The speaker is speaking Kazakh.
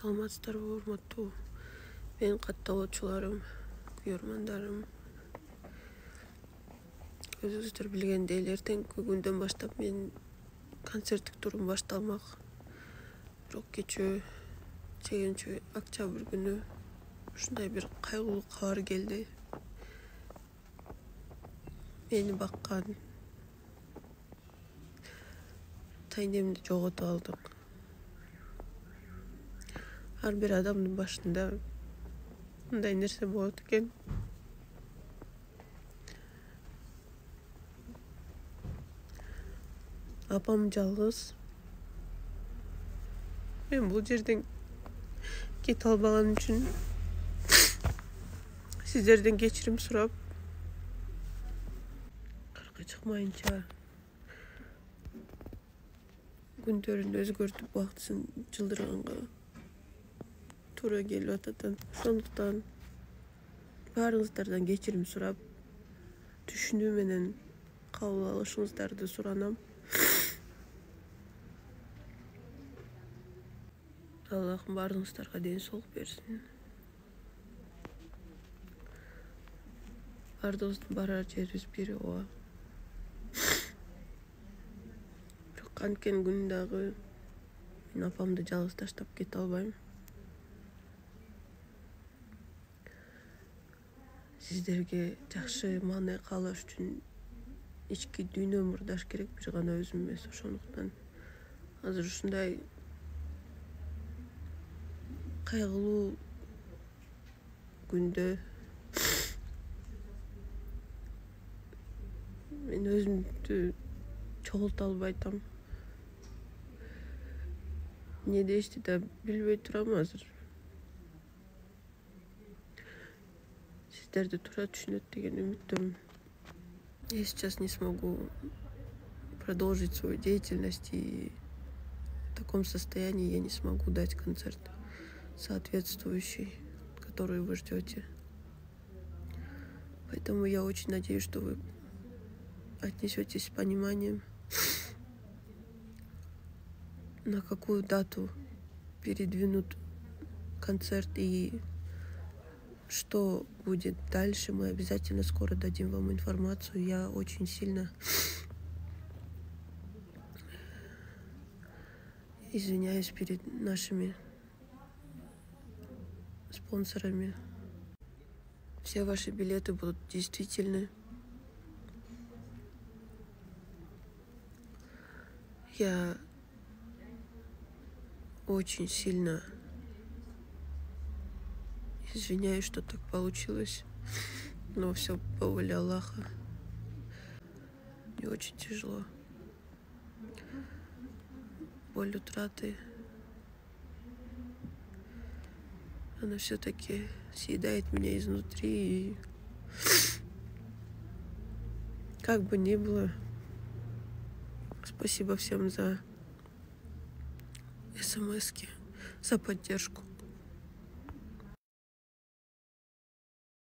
Саламатсыздарбы, урматтуу менин катталуучуларым, күйөрмандарым. Өзүңүздөр билгендей эле эртеңки күндөн баштап менин концерттик турум башталмак. Бирок кечээ чегинчи октябрь күнү ушундай бир кайгылуу кабар келди. Мени баккан тайнемди жоготуп алдык. Ар бир адамдын башында мындай нерсе болот экен. Апам жалгыз. Мен бул жерден кете албаганым үчүн сиздерден кечирим сурап, кыркы чыкмайынча күндөрүн өзгөртүп убактысын жылдырганга туура келип атат. Ошондуктан баарыңыздардан кечирим сурап, түшүнүү менен кабыл алышыңыздарды суранам. Аллахым баарыңыздарга ден соолук берсин. Баардыгыбыздын барар жерибиз бир ооба. Бирок анткен күн дагы мен апамды жалгыз таштап кете албайм. Сиздерге жакшы маанай каалаш үчүн ички дүйнө мурдаш керек, бир гана өзүм эмес. Ошондуктан азыр ушундай кайгылуу күндө мен өзүмдү чогулта албай атам. Эмне дешти да билбей турам азыр. Сиздерди туура түшүнөт деген үмүттөмүн. Я сейчас не смогу продолжить свою деятельность, и в таком состоянии я не смогу дать концерт соответствующий, который вы ждете. Поэтому я очень надеюсь, что вы отнесетесь с пониманием, на какую дату передвинут концерт и что будет дальше. Мы обязательно скоро дадим вам информацию. Я очень сильно извиняюсь перед нашими спонсорами. Все ваши билеты будут действительны. Я очень сильно извиняюсь, что так получилось, но все по воле Аллаха. Мне очень тяжело. Боль утраты, она все-таки съедает меня изнутри. И как бы ни было, спасибо всем за смски, за поддержку.